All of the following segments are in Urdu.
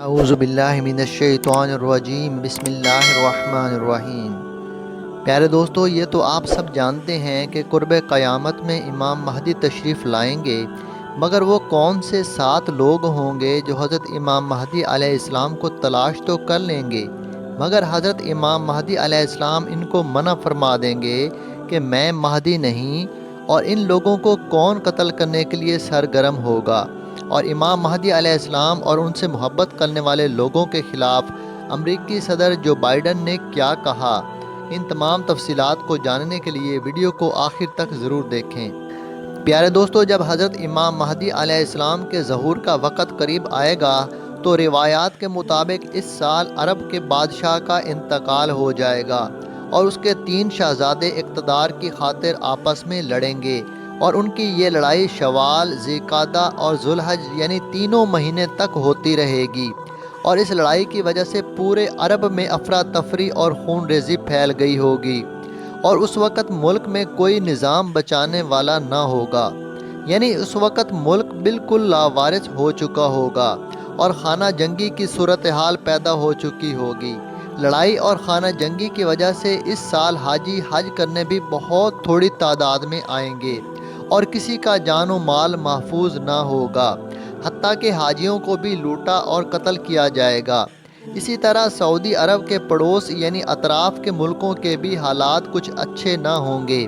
اعوذ باللہ من الشیطان الرجیم بسم اللہ الرحمن الرحیم۔ پیارے دوستو، یہ تو آپ سب جانتے ہیں کہ قرب قیامت میں امام مہدی تشریف لائیں گے، مگر وہ کون سے 7 لوگ ہوں گے جو حضرت امام مہدی علیہ السلام کو تلاش تو کر لیں گے، مگر حضرت امام مہدی علیہ السلام ان کو منع فرما دیں گے کہ میں مہدی نہیں، اور ان لوگوں کو کون قتل کرنے کے لیے سرگرم ہوگا؟ اور امام مہدی علیہ السلام اور ان سے محبت کرنے والے لوگوں کے خلاف امریکی صدر جو بائیڈن نے کیا کہا؟ ان تمام تفصیلات کو جاننے کے لیے ویڈیو کو آخر تک ضرور دیکھیں۔ پیارے دوستو، جب حضرت امام مہدی علیہ السلام کے ظہور کا وقت قریب آئے گا تو روایات کے مطابق اس سال عرب کے بادشاہ کا انتقال ہو جائے گا اور اس کے 3 شہزادے اقتدار کی خاطر آپس میں لڑیں گے، اور ان کی یہ لڑائی شوال، ذوالقعدہ اور ذوالحج یعنی تینوں مہینے تک ہوتی رہے گی، اور اس لڑائی کی وجہ سے پورے عرب میں افراتفری اور خون ریزی پھیل گئی ہوگی، اور اس وقت ملک میں کوئی نظام بچانے والا نہ ہوگا، یعنی اس وقت ملک بالکل لاوارث ہو چکا ہوگا اور خانہ جنگی کی صورتحال پیدا ہو چکی ہوگی۔ لڑائی اور خانہ جنگی کی وجہ سے اس سال حاجی حج کرنے بھی بہت تھوڑی تعداد میں آئیں گے اور کسی کا جان و مال محفوظ نہ ہوگا، حتیٰ کہ حاجیوں کو بھی لوٹا اور قتل کیا جائے گا۔ اسی طرح سعودی عرب کے پڑوس یعنی اطراف کے ملکوں کے بھی حالات کچھ اچھے نہ ہوں گے،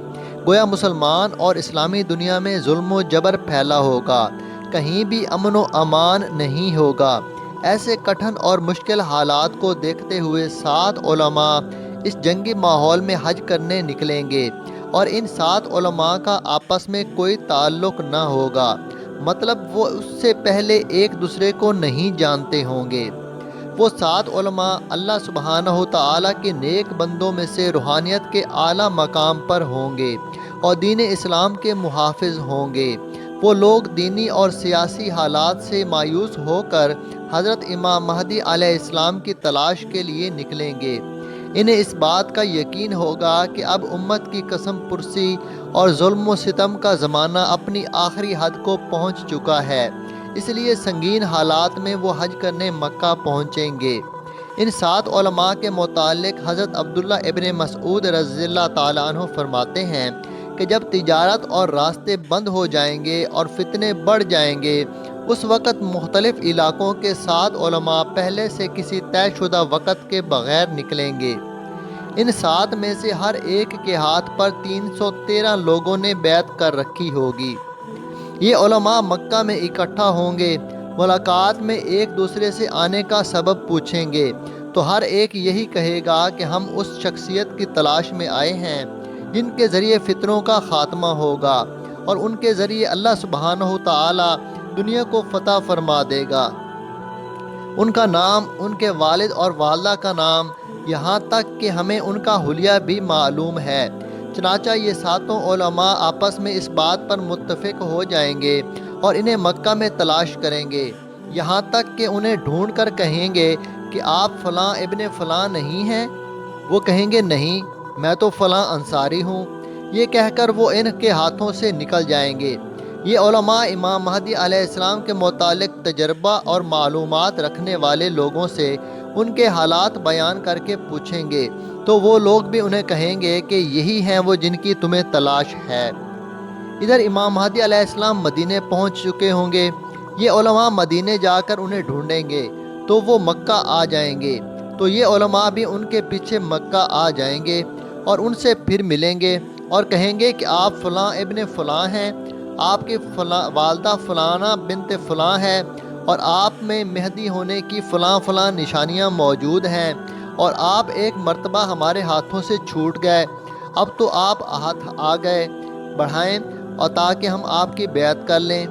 گویا مسلمان اور اسلامی دنیا میں ظلم و جبر پھیلا ہوگا، کہیں بھی امن و امان نہیں ہوگا۔ ایسے کٹھن اور مشکل حالات کو دیکھتے ہوئے 7 علماء اس جنگی ماحول میں حج کرنے نکلیں گے، اور ان 7 علماء کا آپس میں کوئی تعلق نہ ہوگا، مطلب وہ اس سے پہلے ایک دوسرے کو نہیں جانتے ہوں گے۔ وہ 7 علماء اللہ سبحانہ تعالیٰ کے نیک بندوں میں سے روحانیت کے اعلیٰ مقام پر ہوں گے اور دین اسلام کے محافظ ہوں گے۔ وہ لوگ دینی اور سیاسی حالات سے مایوس ہو کر حضرت امام مہدی علیہ السلام کی تلاش کے لیے نکلیں گے۔ انہیں اس بات کا یقین ہوگا کہ اب امت کی قسم پرسی اور ظلم و ستم کا زمانہ اپنی آخری حد کو پہنچ چکا ہے، اس لیے سنگین حالات میں وہ حج کرنے مکہ پہنچیں گے۔ ان 7 علماء کے متعلق حضرت عبداللہ ابن مسعود رضی اللہ تعالیٰ عنہ فرماتے ہیں کہ جب تجارت اور راستے بند ہو جائیں گے اور فتنے بڑھ جائیں گے، اس وقت مختلف علاقوں کے 7 علماء پہلے سے کسی طے شدہ وقت کے بغیر نکلیں گے۔ ان 7 میں سے ہر ایک کے ہاتھ پر 313 لوگوں نے بیعت کر رکھی ہوگی۔ یہ علماء مکہ میں اکٹھا ہوں گے، ملاقات میں ایک دوسرے سے آنے کا سبب پوچھیں گے تو ہر ایک یہی کہے گا کہ ہم اس شخصیت کی تلاش میں آئے ہیں جن کے ذریعے فتنوں کا خاتمہ ہوگا اور ان کے ذریعے اللہ سبحانہ تعالیٰ دنیا کو فتح فرما دے گا۔ ان کا نام، ان کے والد اور والدہ کا نام، یہاں تک کہ ہمیں ان کا حلیہ بھی معلوم ہے۔ چنانچہ یہ 7 علماء آپس میں اس بات پر متفق ہو جائیں گے اور انہیں مکہ میں تلاش کریں گے، یہاں تک کہ انہیں ڈھونڈ کر کہیں گے کہ آپ فلاں ابن فلاں نہیں ہیں؟ وہ کہیں گے نہیں، میں تو فلاں انصاری ہوں۔ یہ کہہ کر وہ ان کے ہاتھوں سے نکل جائیں گے۔ یہ علماء امام مہدی علیہ السلام کے متعلق تجربہ اور معلومات رکھنے والے لوگوں سے ان کے حالات بیان کر کے پوچھیں گے تو وہ لوگ بھی انہیں کہیں گے کہ یہی ہیں وہ جن کی تمہیں تلاش ہے۔ ادھر امام مہدی علیہ السلام مدینے پہنچ چکے ہوں گے، یہ علماء مدینے جا کر انہیں ڈھونڈیں گے تو وہ مکہ آ جائیں گے، تو یہ علماء بھی ان کے پیچھے مکہ آ جائیں گے اور ان سے پھر ملیں گے اور کہیں گے کہ آپ فلاں ابن فلاں ہیں، آپ کی والدہ فلانہ بنت فلاں ہے، اور آپ میں مہدی ہونے کی فلاں فلاں نشانیاں موجود ہیں، اور آپ ایک مرتبہ ہمارے ہاتھوں سے چھوٹ گئے، اب تو آپ ہاتھ آ گئے بڑھائیں اور تاکہ ہم آپ کی بیعت کر لیں۔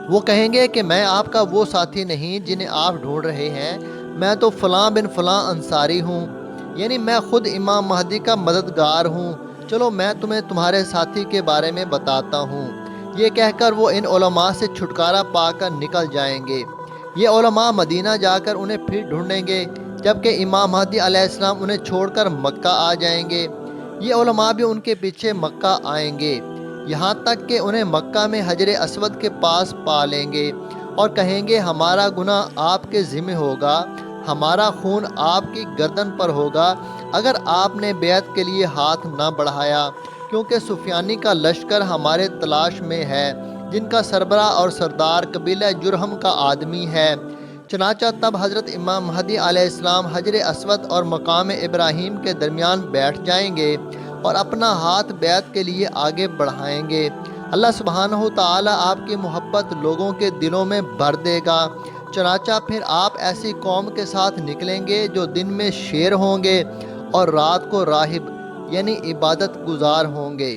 وہ کہیں گے کہ میں آپ کا وہ ساتھی نہیں جنہیں آپ ڈھونڈ رہے ہیں، میں تو فلاں بن فلاں انصاری ہوں، یعنی میں خود امام مہدی کا مددگار ہوں، چلو میں تمہیں تمہارے ساتھی کے بارے میں بتاتا ہوں۔ یہ کہہ کر وہ ان علماء سے چھٹکارا پا کر نکل جائیں گے۔ یہ علماء مدینہ جا کر انہیں پھر ڈھونڈیں گے، جبکہ امام مہدی علیہ السلام انہیں چھوڑ کر مکہ آ جائیں گے۔ یہ علماء بھی ان کے پیچھے مکہ آئیں گے، یہاں تک کہ انہیں مکہ میں حجر اسود کے پاس پا لیں گے اور کہیں گے ہمارا گناہ آپ کے ذمہ ہوگا، ہمارا خون آپ کی گردن پر ہوگا اگر آپ نے بیعت کے لیے ہاتھ نہ بڑھایا، کیونکہ سفیانی کا لشکر ہمارے تلاش میں ہے، جن کا سربراہ اور سردار قبیلہ جرہم کا آدمی ہے۔ چنانچہ تب حضرت امام مہدی علیہ السلام حجر اسود اور مقام ابراہیم کے درمیان بیٹھ جائیں گے اور اپنا ہاتھ بیعت کے لیے آگے بڑھائیں گے۔ اللہ سبحانہ تعالیٰ آپ کی محبت لوگوں کے دلوں میں بھر دے گا۔ چنانچہ پھر آپ ایسی قوم کے ساتھ نکلیں گے جو دن میں شیر ہوں گے اور رات کو راہب یعنی عبادت گزار ہوں گے۔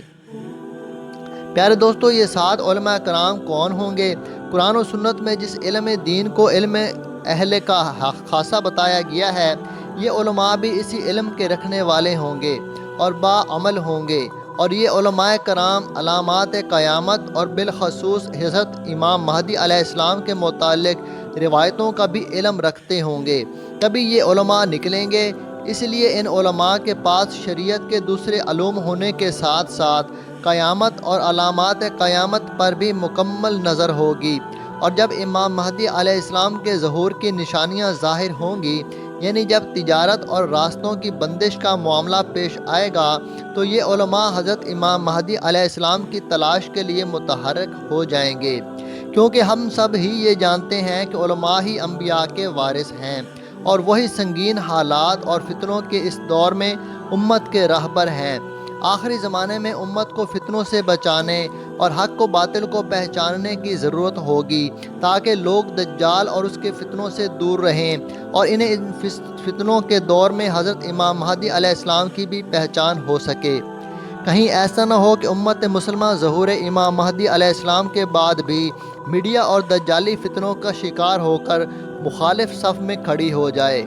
پیارے دوستو، یہ 7 علماء کرام کون ہوں گے؟ قرآن و سنت میں جس علم دین کو علم اہل کا خاصہ بتایا گیا ہے، یہ علماء بھی اسی علم کے رکھنے والے ہوں گے اور باعمل ہوں گے، اور یہ علماء کرام علامات قیامت اور بالخصوص حضرت امام مہدی علیہ السلام کے متعلق روایتوں کا بھی علم رکھتے ہوں گے۔ تبھی یہ علماء نکلیں گے۔ اس لیے ان علماء کے پاس شریعت کے دوسرے علوم ہونے کے ساتھ ساتھ قیامت اور علامات قیامت پر بھی مکمل نظر ہوگی، اور جب امام مہدی علیہ السلام کے ظہور کی نشانیاں ظاہر ہوں گی، یعنی جب تجارت اور راستوں کی بندش کا معاملہ پیش آئے گا، تو یہ علماء حضرت امام مہدی علیہ السلام کی تلاش کے لیے متحرک ہو جائیں گے، کیونکہ ہم سب ہی یہ جانتے ہیں کہ علماء ہی انبیاء کے وارث ہیں، اور وہی سنگین حالات اور فتنوں کے اس دور میں امت کے راہبر ہیں۔ آخری زمانے میں امت کو فتنوں سے بچانے اور حق و باطل کو پہچاننے کی ضرورت ہوگی، تاکہ لوگ دجال اور اس کے فتنوں سے دور رہیں اور انہیں ان فتنوں کے دور میں حضرت امام مہدی علیہ السلام کی بھی پہچان ہو سکے۔ کہیں ایسا نہ ہو کہ امت مسلمہ ظہور امام مہدی علیہ السلام کے بعد بھی میڈیا اور دجالی فتنوں کا شکار ہو کر مخالف صف میں کھڑی ہو جائے۔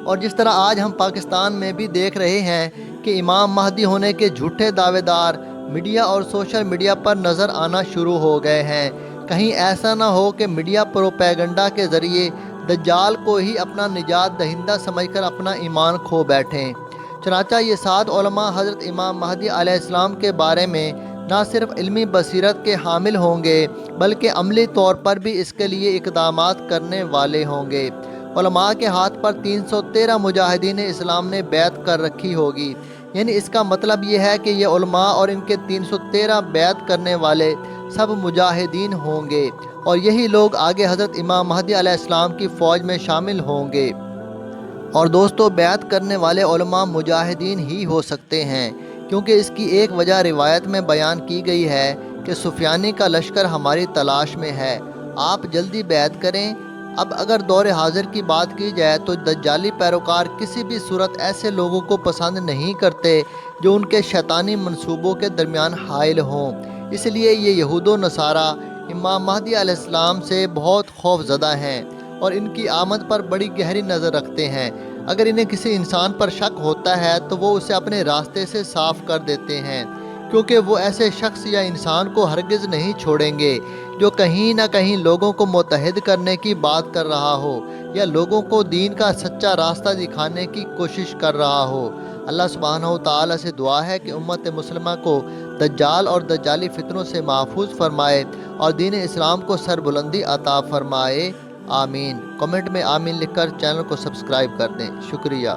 اور جس طرح آج ہم پاکستان میں بھی دیکھ رہے ہیں کہ امام مہدی ہونے کے جھوٹے دعوے دار میڈیا اور سوشل میڈیا پر نظر آنا شروع ہو گئے ہیں، کہیں ایسا نہ ہو کہ میڈیا پروپیگنڈا کے ذریعے دجال کو ہی اپنا نجات دہندہ سمجھ کر اپنا ایمان کھو بیٹھیں۔ چنانچہ یہ 7 علماء حضرت امام مہدی علیہ السلام کے بارے میں نہ صرف علمی بصیرت کے حامل ہوں گے، بلکہ عملی طور پر بھی اس کے لیے اقدامات کرنے والے ہوں گے۔ علماء کے ہاتھ پر 313 مجاہدین اسلام نے بیعت کر رکھی ہوگی، یعنی اس کا مطلب یہ ہے کہ یہ علماء اور ان کے 313 بیعت کرنے والے سب مجاہدین ہوں گے، اور یہی لوگ آگے حضرت امام مہدی علیہ السلام کی فوج میں شامل ہوں گے۔ اور دوستو، بیعت کرنے والے علماء مجاہدین ہی ہو سکتے ہیں، کیونکہ اس کی ایک وجہ روایت میں بیان کی گئی ہے کہ سفیانی کا لشکر ہماری تلاش میں ہے، آپ جلدی بیعت کریں۔ اب اگر دور حاضر کی بات کی جائے تو دجالی پیروکار کسی بھی صورت ایسے لوگوں کو پسند نہیں کرتے جو ان کے شیطانی منصوبوں کے درمیان حائل ہوں۔ اس لیے یہ یہود و نصارہ امام مہدی علیہ السلام سے بہت خوف زدہ ہیں اور ان کی آمد پر بڑی گہری نظر رکھتے ہیں۔ اگر انہیں کسی انسان پر شک ہوتا ہے تو وہ اسے اپنے راستے سے صاف کر دیتے ہیں، کیونکہ وہ ایسے شخص یا انسان کو ہرگز نہیں چھوڑیں گے جو کہیں نہ کہیں لوگوں کو متحد کرنے کی بات کر رہا ہو یا لوگوں کو دین کا سچا راستہ دکھانے کی کوشش کر رہا ہو۔ اللہ سبحانہ و تعالیٰ سے دعا ہے کہ امت مسلمہ کو دجال اور دجالی فتنوں سے محفوظ فرمائے اور دین اسلام کو سربلندی عطا فرمائے۔ آمین۔ کمنٹ میں آمین لکھ کر چینل کو سبسکرائب کر دیں۔ شکریہ۔